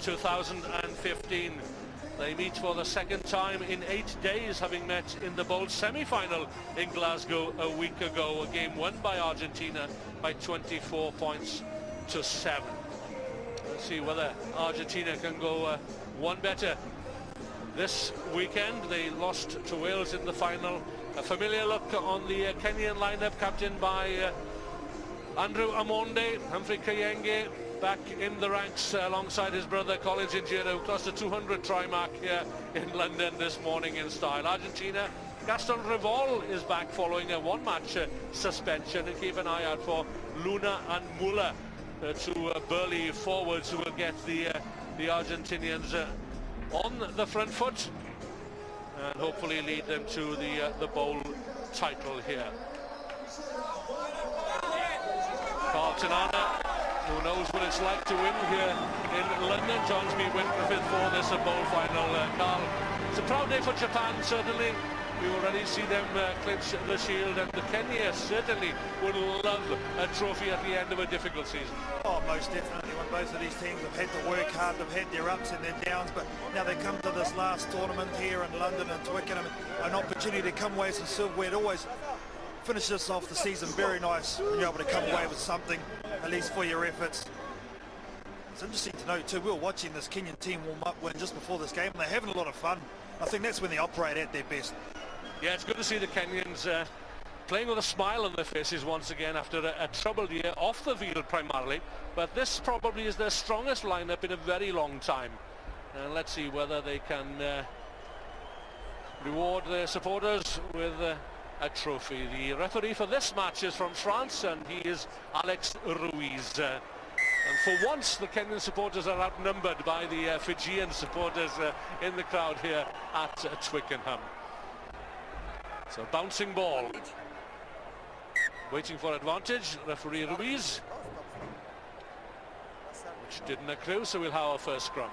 2015. They meet for the second time in 8 days, having met in the Bowl semi-final in Glasgow a week ago. A game won by Argentina by 24 points to 7. Let's see whether Argentina can go one better. This weekend they lost to Wales in the final. A familiar look on the Kenyan lineup, captained by Andrew Amonde. Humphrey Kayenge back in the ranks alongside his brother Collins Injera, who crossed a 200 try mark here in London this morning in style. Argentina, Gaston Revol is back following a one-match suspension, and keep an eye out for Luna and Muller, two burly forwards who will get the Argentinians on the front foot and hopefully lead them to the Bowl title here. Carlton Anna, who knows what it's like to win here in London, joins me with Griffith for this Bowl final. Carl, it's a proud day for Japan, certainly. We already see them clinch the shield, and the Kenya certainly would love a trophy at the end of a difficult season. Oh, most definitely. When both of these teams have had to work hard, they've had their ups and their downs, but now they come to this last tournament here in London and Twickenham, an opportunity to come away with some silverware. It always finishes off the season very nice when you're able to come away with something, at least for your efforts. It's interesting to note too, we were watching this Kenyan team warm up just before this game, and they're having a lot of fun. I think that's when they operate at their best. Yeah, it's good to see the Kenyans playing with a smile on their faces once again after a troubled year off the field primarily, but this probably is their strongest lineup in a very long time, and let's see whether they can reward their supporters with a trophy. The referee for this match is from France, and he is Alex Ruiz. And for once, the Kenyan supporters are outnumbered by the Fijian supporters in the crowd here at Twickenham. So bouncing ball, waiting for advantage, referee Ruiz, which didn't accrue, so we'll have our first scrum.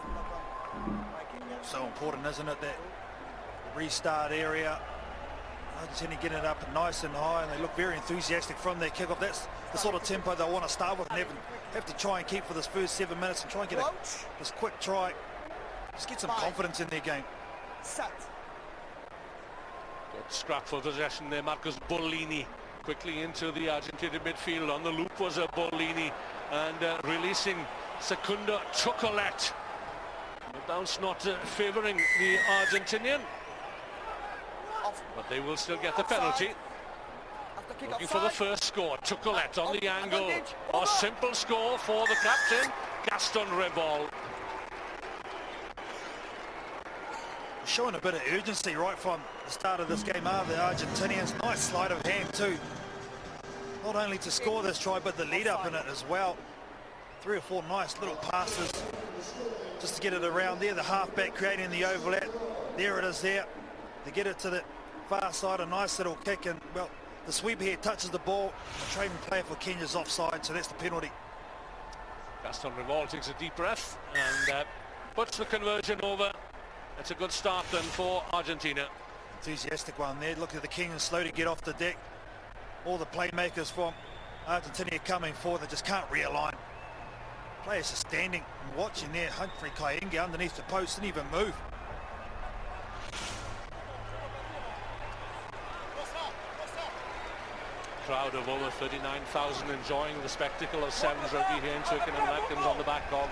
So important, isn't it, that restart area. Argentina getting it up nice and high, and they look very enthusiastic from their kickoff. That's the sort of tempo they want to start with, and have to try and keep for this first 7 minutes and try and get this quick try. Just get some confidence in their game. Set. Good scrap for possession there. Marcus Bollini quickly into the Argentinian midfield. On the loop was a Bollini, and releasing Secunda Chocolate. The bounce not favouring the Argentinian, but they will still get the penalty. Looking for the first score. Chocolate on the angle. A simple score for the captain, Gaston Revol. Showing a bit of urgency right from the start of this game are the Argentinians. Nice sleight of hand too. Not only to score this try, but the lead up in it as well. 3 or 4 nice little passes just to get it around there. The halfback creating the overlap. There it is there. To get it to the far side, a nice little kick, and well, the sweep here touches the ball. The trading player for Kenya's offside, so that's the penalty. Gaston Revol takes a deep breath and puts the conversion over. It's a good start then for Argentina. Enthusiastic one there. Look at the Kenyans slow to get off the deck. All the playmakers from Argentina coming forward, they just can't realign. Players are standing and watching there. Humphrey Kayenge underneath the post, didn't even move. Crowd of over 39,000 enjoying the spectacle of Sevens rugby here in Twickenham. That comes on the back of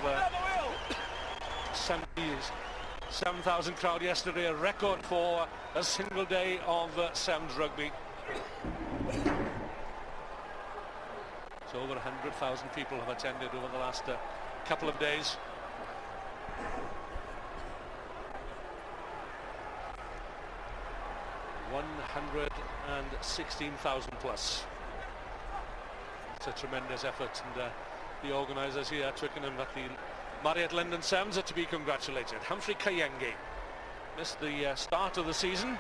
7,000 crowd yesterday, a record for a single day of Sevens rugby. So over 100,000 people have attended over the last couple of days. $116,000 plus. It's a tremendous effort, and the organisers here at Twickenham at the Marriot London Sevens are to be congratulated. Humphrey Kayenge missed the start of the season.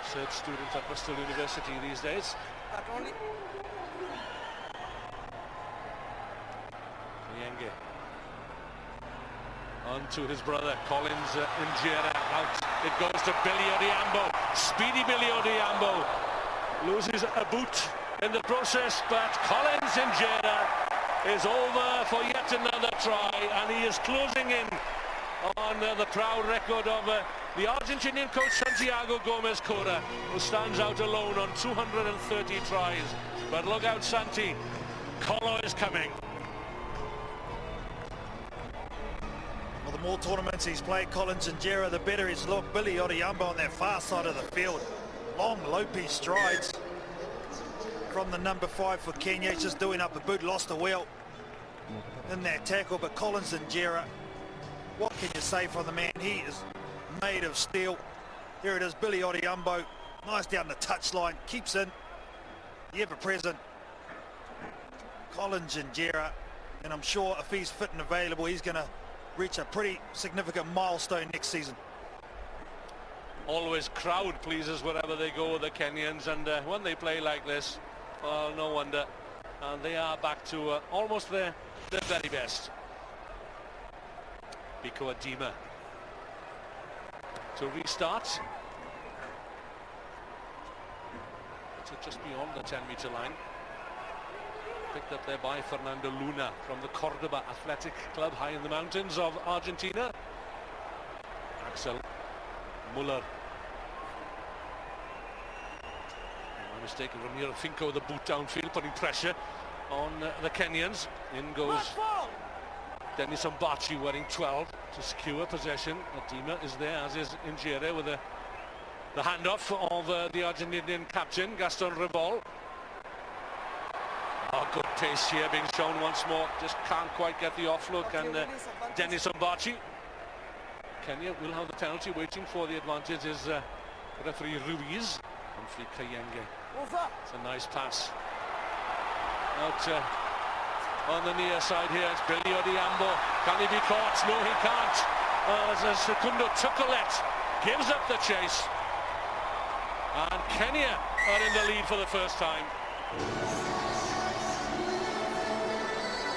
Third student at Bristol University these days. Kayenge on to his brother Collins Injera. Out it goes to Billy Odhiambo. Speedy Billy Odhiambo loses a boot in the process, but Collins Injera is over for yet another try, and he is closing in on the proud record of the Argentinian coach Santiago Gomez Cora, who stands out alone on 230 tries. But look out, Santi, Colo is coming. Well, the more tournaments he's played, Collins and Gera, the better he's looked. Billy Odhiambo on that far side of the field. Long, lopey strides from the number 5 for Kenya. He's just doing up a boot, lost a wheel in that tackle. But Collins and Gera, what can you say for the man? He is made of steel. There it is, Billy Odhiambo. Nice down the touchline, keeps in. The ever-present Collins and Gera. And I'm sure if he's fit and available, he's going to reach a pretty significant milestone next season. Always crowd pleasers wherever they go, the Kenyans, and when they play like this, well, no wonder. And they are back to almost their very best. Biko Adima to restart. So just beyond the 10-meter line. Picked up there by Fernando Luna from the Cordoba Athletic Club, high in the mountains of Argentina. Axel Muller. My mistake, Ramiro Finco, the boot downfield, putting pressure on the Kenyans. In goes Dennis Ombachi, wearing 12 to secure possession. Adima is there, as is Injere, with the handoff of the Argentinian captain, Gaston Revol. Oh, good pace here being shown once more. Just can't quite get the offlook, and Dennis Ombachi. Kenya will have the penalty. Waiting for the advantage is referee Ruiz. Humphrey Kayenge. It's a nice pass. Out on the near side here, it's Billy Odhiambo. Can he be caught? No, he can't. As Secundo Tukulet gives up the chase. And Kenya are in the lead for the first time.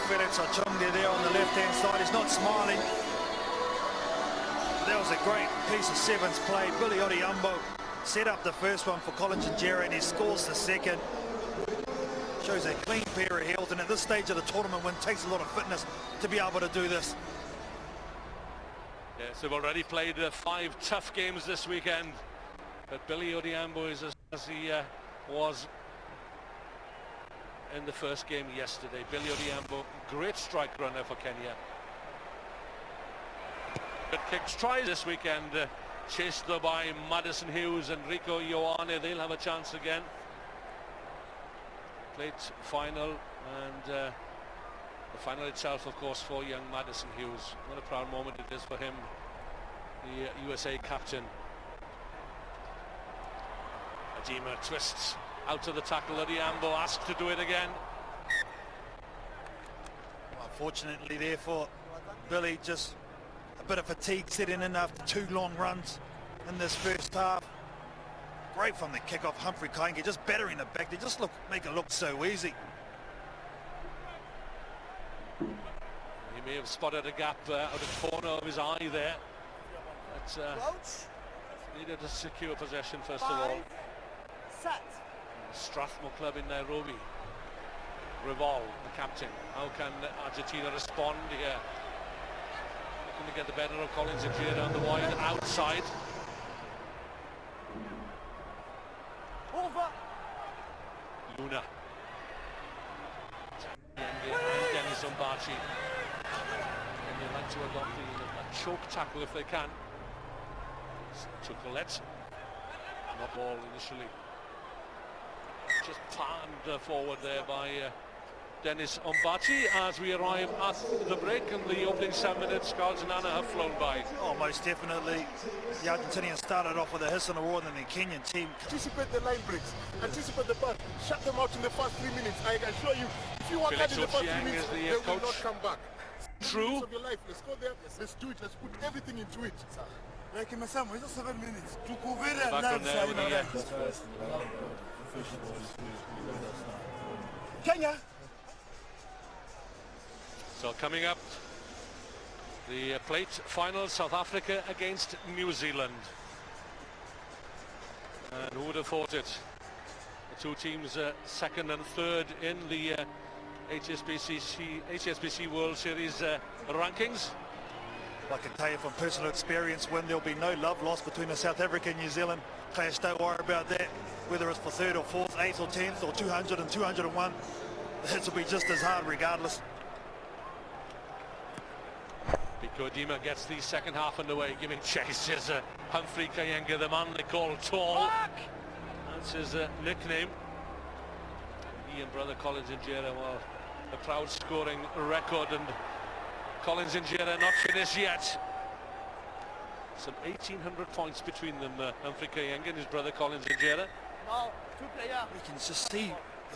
Ferenc Ochonge there on the left-hand side. He's not smiling. That was a great piece of sevens play. Billy Odhiambo set up the first one for Collins and Gera, and he scores the second. Shows a clean pair of heels, and at this stage of the tournament, when it takes a lot of fitness to be able to do this. Yes, they've already played 5 tough games this weekend, but Billy Odhiambo is as he was in the first game yesterday. Billy Odhiambo, great strike runner for Kenya. But kicks tries this weekend, chased though by Madison Hughes and Rico Ioane. They'll have a chance again. Plate final, and the final itself, of course, for young Madison Hughes. What a proud moment it is for him, the USA captain. Adima twists out to the tackle. Odhiambo asked to do it again. Well, fortunately there for Billy, just a bit of fatigue setting in after 2 long runs in this first half. Great from the kickoff, Humphrey Kayenge just battering the back. They just make it look so easy. He may have spotted a gap out of the corner of his eye there. But needed a secure possession first of all. Strathmore club in Nairobi. Revol, the captain. How can Argentina respond here? Looking to get the better of Collins and Gera on the wide outside. Luna. And Dennis Ombachi. And they like to adopt a choke tackle if they can. Tukulet. Not ball initially. Just palmed forward there by Dennis Ombachi as we arrive at the break, and the opening 7 minutes, Carls and Anna have flown by. Oh, most definitely. The Argentinians started off with a hiss and a roar, and the Kenyan team. Anticipate the line breaks, anticipate the pass, shut them out in the first 3 minutes. I can assure you, if you want that in the first 3 minutes, they will not come back. True. Of your life. Let's go there, let's do it, let's put everything into it. Like in Masamo, it's 7 minutes. Back on there with the Kenya. So coming up, the plate final, South Africa against New Zealand. And who would have thought it? The two teams, second and third in the HSBC World Series rankings. I can tell you from personal experience, when there'll be no love lost between the South Africa and New Zealand clash, don't worry about that. Whether it's for 3rd or 4th, 8th or 10th or 200 and 201, it will be just as hard regardless. Bikodima gets the second half underway, giving chase is Humphrey Kayenge, the man they call Tall. That's his nickname. He and brother Collins Injera, well, a proud scoring record, and Collins Injera not finished yet. Some 1,800 points between them, Humphrey Kayenge and his brother Collins Injera. We can just see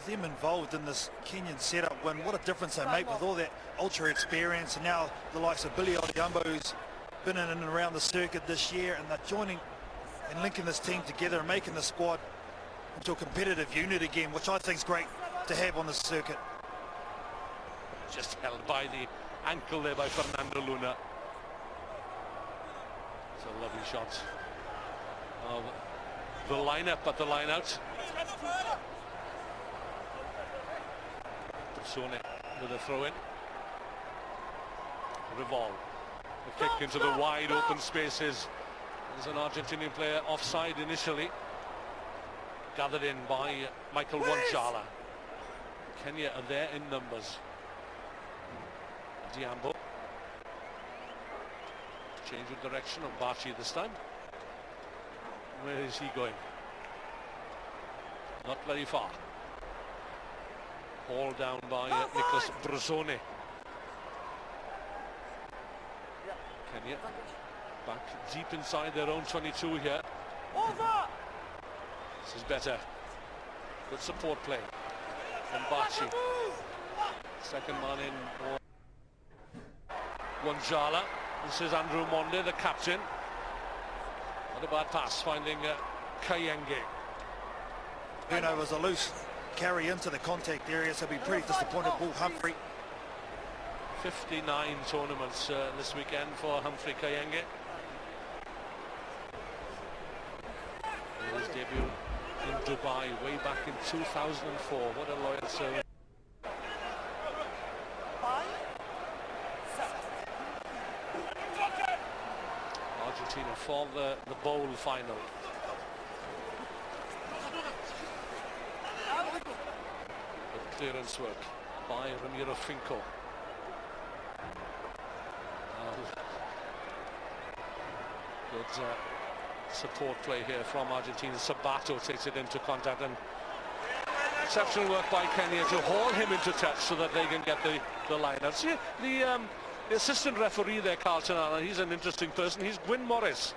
them involved in this Kenyan setup, what a difference they make with all that ultra experience, and now the likes of Billy Odhiambo, who's been in and around the circuit this year, and they're joining and linking this team together and making the squad into a competitive unit again, which I think is great to have on the circuit. Just held by the ankle there by Fernando Luna. It's a lovely shot of the lineup at the line out. Sone with a throw in. Revolve. A kick into the wide open spaces. There's an Argentinian player offside initially. Gathered in by Michael Wanjala. Kenya are there in numbers. Diambo. Change of direction on Bachi this time. Where is he going? Not very far. All down by Nicholas Brasone. Kenya back deep inside their own 22 here. This is better. Good support play from Bachi. Second man in Wanjala. This is Andrew Monde, the captain. Not a bad pass, finding Kayenge. Bruno was a loose carry into the contact area, so be pretty disappointed. Bull Humphrey. 59 tournaments this weekend for Humphrey Kayenge. His debut in Dubai way back in 2004. What a loyal servant. Argentina for the bowl final. Clearance work by Ramiro Finco. Good support play here from Argentina. Sabato takes it into contact, and exceptional work by Kenya to haul him into touch so that they can get the line-out. See, the assistant referee there, Carlton, he's an interesting person. He's Gwyn Morris,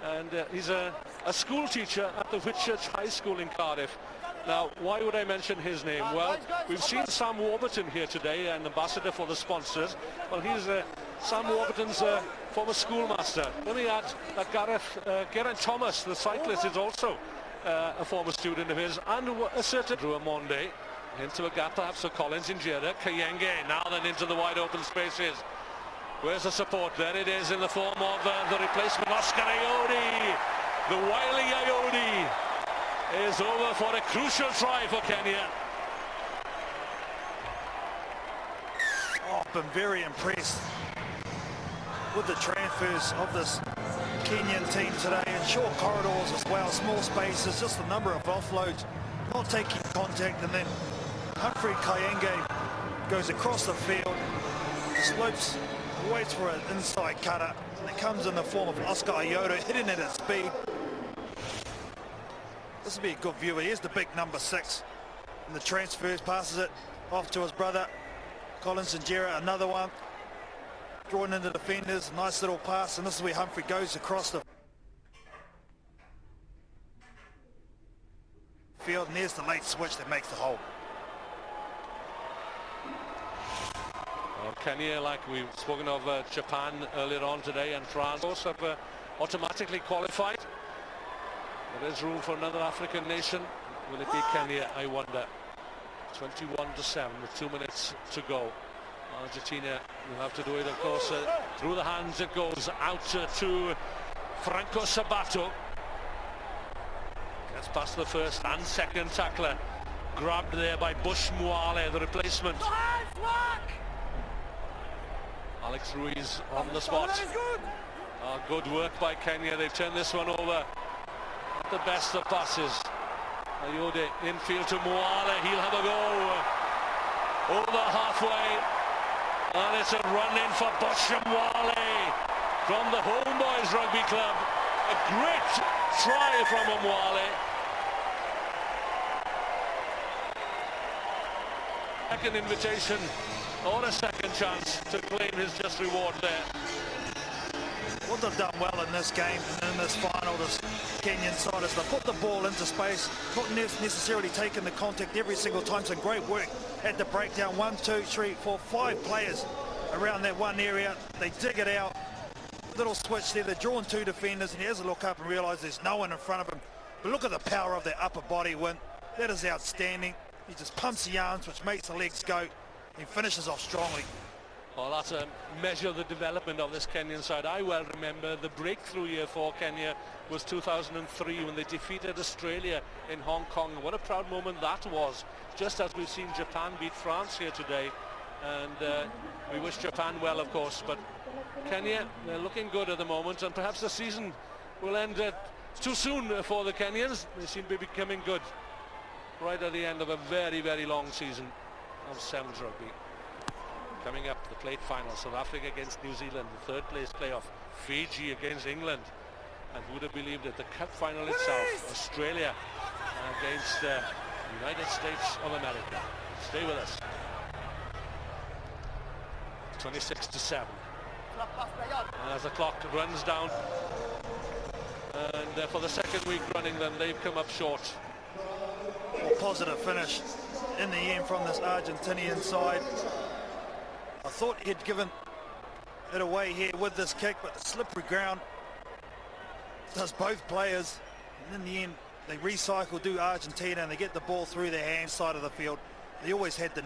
and he's a school teacher at the Whitchurch High School in Cardiff. Now, why would I mention his name? Well, we've seen Sam Warburton here today, an ambassador for the sponsors. Well, he's Sam Warburton's former schoolmaster. Let me add that Geraint Thomas, the cyclist, is also a former student of his, and a certain Drew Monde into a gap perhaps for Collins Injera. Kayenge now then into the wide open spaces. Where's the support? There it is in the form of the replacement, Oscar Ayodi. The wily Ayodi is over for a crucial try for Kenya. Oh, I've been very impressed with the transfers of this Kenyan team today, in short corridors as well, small spaces, just the number of offloads, not taking contact, and then Humphrey Kayenge goes across the field, slopes, waits for an inside cutter, and it comes in the form of Oscar Ayodi, hitting it at speed. This will be a good view. Here's the big number 6. And the transfers, passes it off to his brother, Collins Injera, another one. Drawing into defenders, nice little pass, and this is where Humphrey goes across the field, and there's the late switch that makes the hole. Well, Kenya, like we've spoken of Japan earlier on today, and France also have automatically qualified. There is room for another African nation. Will it be Kenya, I wonder? 21-7 with 2 minutes to go. Argentina will have to do it, of course, through the hands. It goes out to Franco Sabato. Gets past the first and second tackler. Grabbed there by Bush Muale, the replacement Alex Ruiz on the spot. Good work by Kenya. They've turned this one over. Not the best of passes. Ayode infield to Mwale. He'll have a go. Over halfway. And it's a run in for Mwale from the Homeboys Rugby Club. A great try from Mwale. Second invitation or a second chance to claim his just reward there. What they've done well in this game and in this final, this Kenyan side, is they put the ball into space, not necessarily taking the contact every single time. So great work at the breakdown. 1, 2, 3, 4, 5 players around that one area. They dig it out. Little switch there. They're drawing 2 defenders, and he has a look up and realise there's no one in front of him. But look at the power of that upper body win. That is outstanding. He just pumps the arms, which makes the legs go. He finishes off strongly. Well, that's a measure of the development of this Kenyan side. I well remember the breakthrough year for Kenya was 2003 when they defeated Australia in Hong Kong. What a proud moment that was, just as we've seen Japan beat France here today. And we wish Japan well, of course, but Kenya, they're looking good at the moment, and perhaps the season will end too soon for the Kenyans. They seem to be becoming good right at the end of a very, very long season of Sevens rugby. Coming up, the plate final, South Africa against New Zealand, the third place playoff, Fiji against England, and who would have believed it, the cup final itself, Australia against the United States of America. Stay with us. 26-7. And as the clock runs down, and for the second week running, then they've come up short. Well, positive finish in the end from this Argentinian side. I thought he'd given it away here with this kick, but the slippery ground does both players. And in the end, they recycle, do Argentina, and they get the ball through their hand side of the field. They always had the